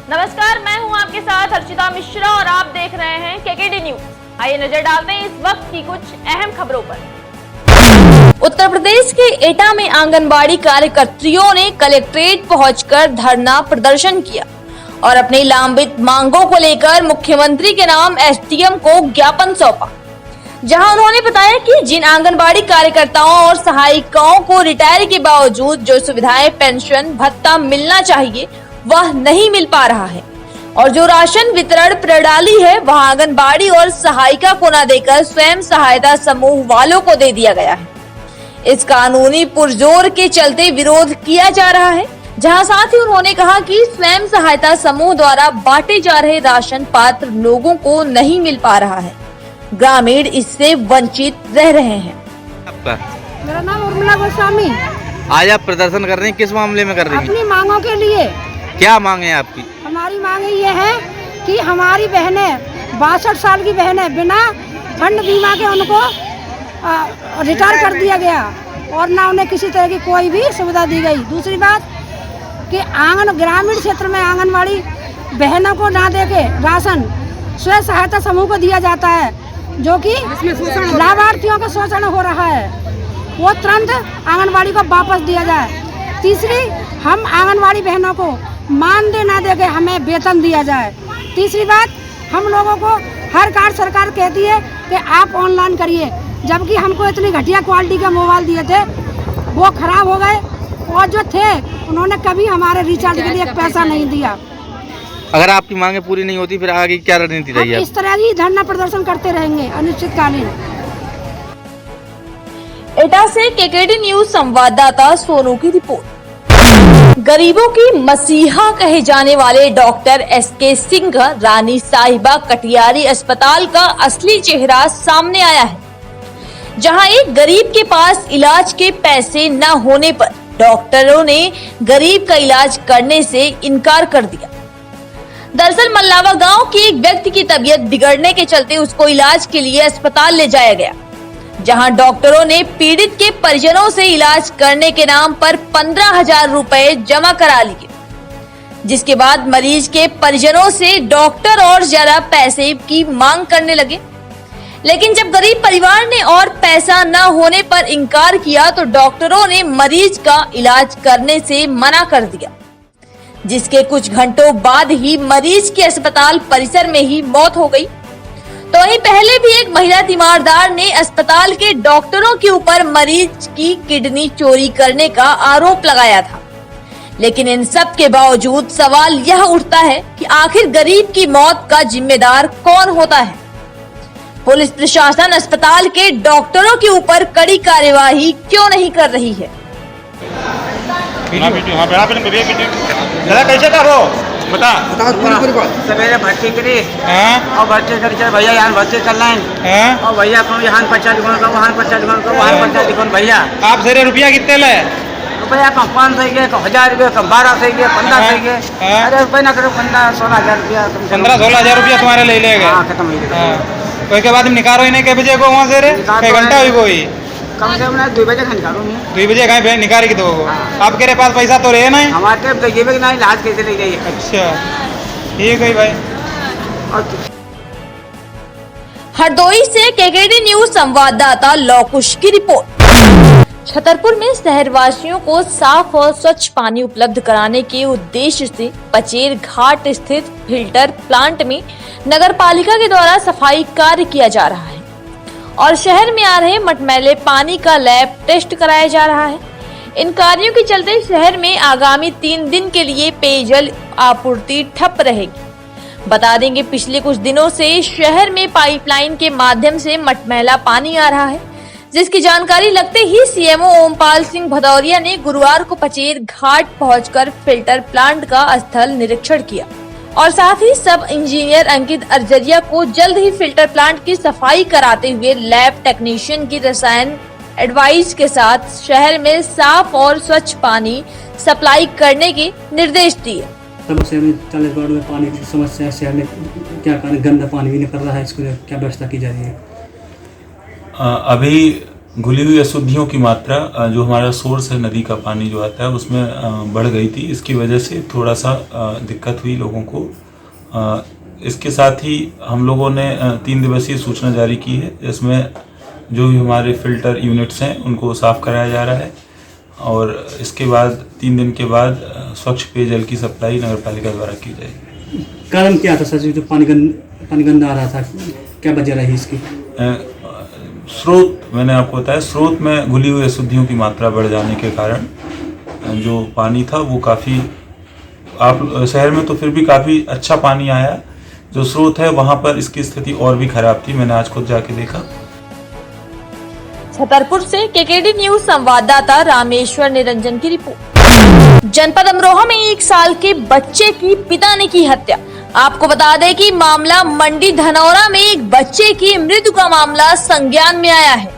नमस्कार, मैं हूं आपके साथ अर्चिता मिश्रा और आप देख रहे हैं केकेडी न्यूज। आइए नजर डालते हैं इस वक्त की कुछ अहम खबरों पर। उत्तर प्रदेश के एटा में आंगनबाड़ी कार्यकर्त्रियों ने कलेक्ट्रेट पहुंचकर धरना प्रदर्शन किया और अपनी लंबित मांगों को लेकर मुख्यमंत्री के नाम एसडीएम को ज्ञापन सौंपा, जहां उन्होंने बताया कि जिन आंगनबाड़ी कार्यकर्ताओं और सहायिकाओं को रिटायर के बावजूद जो सुविधाएं पेंशन भत्ता मिलना चाहिए वह नहीं मिल पा रहा है और जो राशन वितरण प्रणाली है वह आंगनबाड़ी और सहायिका को न देकर स्वयं सहायता समूह वालों को दे दिया गया है। इस कानूनी पुरजोर के चलते विरोध किया जा रहा है, जहां साथ ही उन्होंने कहा कि स्वयं सहायता समूह द्वारा बांटे जा रहे राशन पात्र लोगों को नहीं मिल पा रहा है, ग्रामीण इससे वंचित रह रहे हैं। आपका? मेरा नाम उर्मिला गोस्वामी। आज आप प्रदर्शन कर रही हैं, किस मामले में कर रही हैं? अपनी मांगों के लिए। क्या मांग है आपकी? हमारी मांग ये है कि हमारी बहनें 62 साल की बहनें बिना फंड बीमा के उनको रिटायर कर दिया गया और ना उन्हें किसी तरह की कोई भी सुविधा दी गई। दूसरी बात कि ग्रामीण क्षेत्र में आंगनबाड़ी बहनों को ना दे के राशन स्वयं सहायता समूह को दिया जाता है, जो कि लाभार्थियों का शोषण हो रहा है, वो तुरंत आंगनबाड़ी को वापस दिया जाए। तीसरी, हम आंगनबाड़ी बहनों को मानदेय ना देके हमें वेतन दिया जाए। तीसरी बात, हम लोगों को हर कार्ड सरकार कहती है कि आप ऑनलाइन करिए, जबकि हमको इतनी घटिया क्वालिटी के मोबाइल दिए थे, वो खराब हो गए और जो थे उन्होंने कभी हमारे रिचार्ज के लिए पैसा नहीं दिया। अगर आपकी मांगे पूरी नहीं होती फिर आगे क्या रणनीति रहेगी? इस तरह ही धरना प्रदर्शन करते रहेंगे अनिश्चितकालीन। एटा से केकेडी न्यूज संवाददाता सोनू की रिपोर्ट। गरीबों की मसीहा कहे जाने वाले डॉक्टर एसके सिंह का रानी साहिबा कटियारी अस्पताल का असली चेहरा सामने आया है, जहां एक गरीब के पास इलाज के पैसे न होने पर डॉक्टरों ने गरीब का इलाज करने से इनकार कर दिया। दरअसल मल्लावा गांव के एक व्यक्ति की तबीयत बिगड़ने के चलते उसको इलाज के लिए अस्पताल ले जाया गया, जहां डॉक्टरों ने पीड़ित के परिजनों से इलाज करने के नाम पर 15,000 रुपए जमा करा लिए, जिसके बाद मरीज के परिजनों से डॉक्टर और ज्यादा पैसे की मांग करने लगे। लेकिन जब गरीब परिवार ने और पैसा न होने पर इनकार किया तो डॉक्टरों ने मरीज का इलाज करने से मना कर दिया, जिसके कुछ घंटों बाद ही मरीज के अस्पताल परिसर में ही मौत हो गई। तो वहीं पहले भी एक महिला तीमारदार ने अस्पताल के डॉक्टरों के ऊपर मरीज की किडनी चोरी करने का आरोप लगाया था। लेकिन इन सब के बावजूद सवाल यह उठता है कि आखिर गरीब की मौत का जिम्मेदार कौन होता है? पुलिस प्रशासन अस्पताल के डॉक्टरों के ऊपर कड़ी कार्यवाही क्यों नहीं कर रही है? कैसे का हो बता सवेरे भर्ती करी और भर्ती करी चल भैया यहाँ भर्ती कर लाइन और भैया को यहाँ 50 लिखो वहाँ 50 लिखो वहाँ 50 लिखो भैया। आप सेरे रुपया कितने ले? रुपया कम 500 के 1000 रुपये कम 1200 के 1500 के। अरे रुपये ना करो 15-16 हज़ार रुपया 15-16 हज़ार रुपया तुम्हारे ले लेगा। हाँ खत्म हो गया। कोई के बाद निकालो इन्हें के बजे को वहाँ से रे कई घंटा हुई कोई कम से कम 2 बजे का निकालो 2 बजे कहीं निकाल के दो। आपके रे पास पैसा तो रहे ना? हमारे तो ये भी नहीं इलाज कैसे ले जाइए। अच्छा ठीक है भाई। हरदोई से केकेडी न्यूज संवाददाता लौकुश की रिपोर्ट। छतरपुर में शहरवासियों को साफ और स्वच्छ पानी उपलब्ध कराने के उद्देश्य से पचेर घाट स्थित फिल्टर प्लांट में नगर पालिका के द्वारा सफाई कार्य किया जा रहा है और शहर में आ रहे मटमैले पानी का लैब टेस्ट कराया जा रहा है। इन कार्यों के चलते शहर में आगामी 3 दिन के लिए पेयजल आपूर्ति ठप रहेगी। बता देंगे पिछले कुछ दिनों से शहर में पाइपलाइन के माध्यम से मटमैला पानी आ रहा है, जिसकी जानकारी लगते ही सीएमओ ओमपाल सिंह भदौरिया ने गुरुवार को पचेर घाट पहुंचकर फिल्टर प्लांट का स्थल निरीक्षण किया और साथ ही सब इंजीनियर अंकित अर्जरिया को जल्द ही फिल्टर प्लांट की सफाई कराते हुए लैब टेक्नीशियन की रसायन एडवाइस के साथ शहर में साफ और स्वच्छ पानी सप्लाई करने के निर्देश दिए। चालीसगढ़ में पानी की समस्या है, शहर में क्या कारण गंदा पानी भी निकल रहा है, इसको क्या व्यवस्था की जा रही है? अभी घुली हुई अशुद्धियों की मात्रा जो हमारा सोर्स है नदी का पानी जो आता है उसमें बढ़ गई थी। इसकी वजह से थोड़ा सा दिक्कत हुई लोगों को। इसके साथ ही हम लोगों ने 3 दिवसीय सूचना जारी की है, जिसमें जो भी हमारे फिल्टर यूनिट्स हैं उनको साफ़ कराया जा रहा है और इसके बाद 3 दिन के बाद स्वच्छ पेयजल की सप्लाई नगर पालिका द्वारा की जाएगी। कारण क्या था सर, जो पानी गंदा आ रहा था, क्या वजह रही इसकी? स्रोत, मैंने आपको बताया, स्रोत में घुली हुई अशुद्धियों की मात्रा बढ़ जाने के कारण जो पानी था वो काफ़ी, आप शहर में तो फिर भी काफ़ी अच्छा पानी आया, जो स्रोत है वहाँ पर इसकी स्थिति और भी खराब थी। मैंने आज खुद जाके देखा। छतरपुर से केकेडी न्यूज संवाददाता रामेश्वर निरंजन की रिपोर्ट। जनपद अमरोहा में 1 साल के बच्चे की पिता ने की हत्या। आपको बता दें कि मामला मंडी धनौरा में एक बच्चे की मृत्यु का मामला संज्ञान में आया है।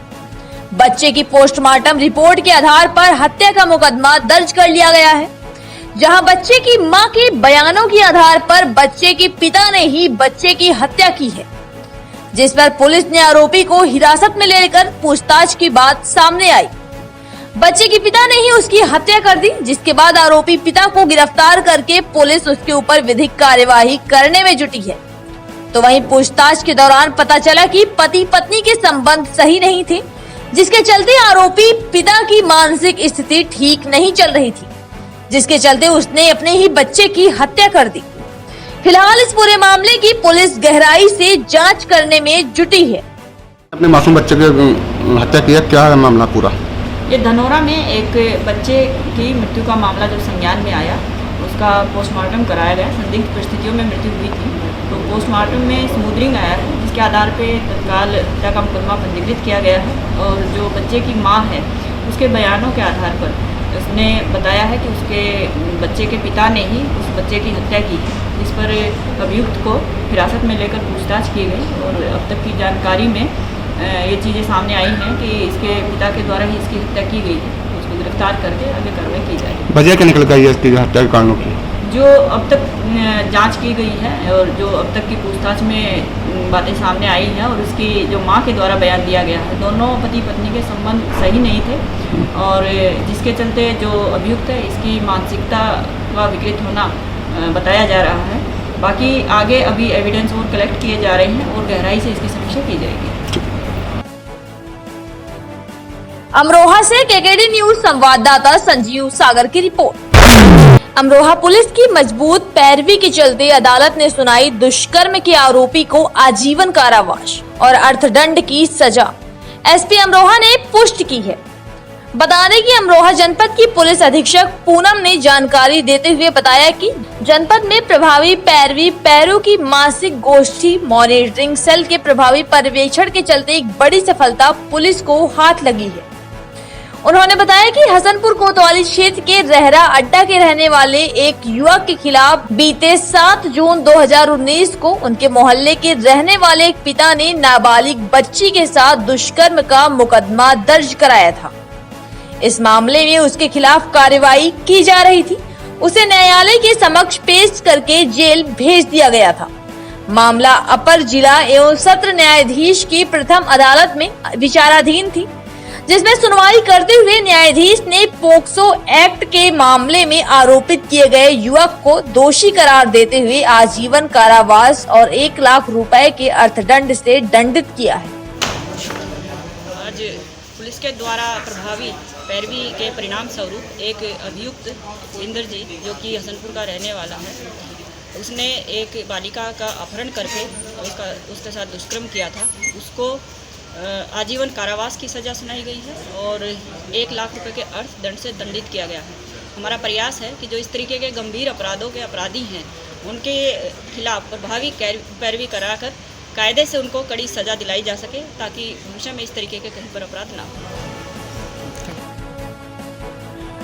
बच्चे की पोस्टमार्टम रिपोर्ट के आधार पर हत्या का मुकदमा दर्ज कर लिया गया है, जहां बच्चे की मां के बयानों के आधार पर बच्चे के पिता ने ही बच्चे की हत्या की है, जिस पर पुलिस ने आरोपी को हिरासत में लेकर पूछताछ की बात सामने आई। बच्चे के पिता ने ही उसकी हत्या कर दी, जिसके बाद आरोपी पिता को गिरफ्तार करके पुलिस उसके ऊपर विधिक कार्यवाही करने में जुटी है। तो वहीं पूछताछ के दौरान पता चला कि पति पत्नी के संबंध सही नहीं थे, जिसके चलते आरोपी पिता की मानसिक स्थिति ठीक नहीं चल रही थी, जिसके चलते उसने अपने ही बच्चे की हत्या कर दी। फिलहाल इस पूरे मामले की पुलिस गहराई से जांच करने में जुटी है। अपने मासूम बच्चे की हत्या किया, क्या है मामला पूरा? ये धनौरा में एक बच्चे की मृत्यु का मामला जब संज्ञान में आया, उसका पोस्टमार्टम कराया गया। संदिग्ध परिस्थितियों में मृत्यु हुई थी, तो पोस्टमार्टम में स्मूदरिंग आया है, जिसके आधार पे तत्काल हत्या का मुकदमा पंजीकृत किया गया है। और जो बच्चे की मां है, उसके बयानों के आधार पर उसने बताया है कि उसके बच्चे के पिता ने ही उस बच्चे की हत्या की है, जिस पर अभियुक्त को हिरासत में लेकर पूछताछ की गई। और अब तक की जानकारी में ये चीज़ें सामने आई हैं कि इसके पिता के द्वारा ही इसकी हत्या की गई है। उसको गिरफ्तार करके आगे कार्रवाई की जाएगी। वजह क्या निकल गई है इसकी हत्या के कारणों की? जो अब तक जांच की गई है और जो अब तक की पूछताछ में बातें सामने आई हैं और उसकी जो मां के द्वारा बयान दिया गया है, दोनों पति पत्नी के संबंध सही नहीं थे और जिसके चलते जो अभियुक्त है इसकी मानसिकता का विकृत होना बताया जा रहा है। बाकी आगे अभी एविडेंस और कलेक्ट किए जा रहे हैं और गहराई से इसकी समीक्षा की जाएगी। अमरोहा से केकेडी न्यूज संवाददाता संजीव सागर की रिपोर्ट। अमरोहा पुलिस की मजबूत पैरवी के चलते अदालत ने सुनाई दुष्कर्म के आरोपी को आजीवन कारावास और अर्थदंड की सजा। एसपी अमरोहा ने पुष्टि की है। बता दें कि अमरोहा जनपद की पुलिस अधीक्षक पूनम ने जानकारी देते हुए बताया कि जनपद में प्रभावी पैरवी पैरों की मासिक गोष्ठी मॉनिटरिंग सेल के प्रभावी पर्यवेक्षण के चलते एक बड़ी सफलता पुलिस को हाथ लगी है। उन्होंने बताया कि हसनपुर कोतवाली क्षेत्र के रहरा अड्डा के रहने वाले एक युवक के खिलाफ बीते 7 जून 2019 को उनके मोहल्ले के रहने वाले एक पिता ने नाबालिग बच्ची के साथ दुष्कर्म का मुकदमा दर्ज कराया था। इस मामले में उसके खिलाफ कार्रवाई की जा रही थी। उसे न्यायालय के समक्ष पेश करके जेल भेज दिया गया था। मामला अपर जिला एवं सत्र न्यायाधीश की प्रथम अदालत में विचाराधीन थी, जिसमें सुनवाई करते हुए न्यायाधीश ने पोक्सो एक्ट के मामले में आरोपित किए गए युवक को दोषी करार देते हुए आजीवन कारावास और 1 लाख रुपए के अर्थदंड से दंडित किया है। आज पुलिस के द्वारा प्रभावी पैरवी के परिणाम स्वरूप एक अभियुक्त इंद्रजीत, जो कि हसनपुर का रहने वाला है, उसने एक बालिका का अपहरण करके उसके साथ दुष्कर्म किया था। उसको आजीवन कारावास की सज़ा सुनाई गई है और 1 लाख रुपए के अर्थदंड से दंडित किया गया है। हमारा प्रयास है कि जो इस तरीके के गंभीर अपराधों के अपराधी हैं, उनके खिलाफ प्रभावी पैरवी कराकर कायदे से उनको कड़ी सज़ा दिलाई जा सके, ताकि भविष्य में इस तरीके के कहीं पर अपराध ना हो।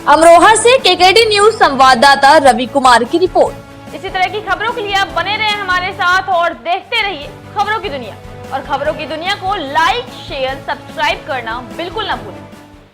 अमरोहा से केकेडी न्यूज संवाददाता रवि कुमार की रिपोर्ट। इसी तरह की खबरों के लिए आप बने रहें हमारे साथ और देखते रहिए खबरों की दुनिया। और खबरों की दुनिया को लाइक, शेयर, सब्सक्राइब करना बिल्कुल ना भूलें।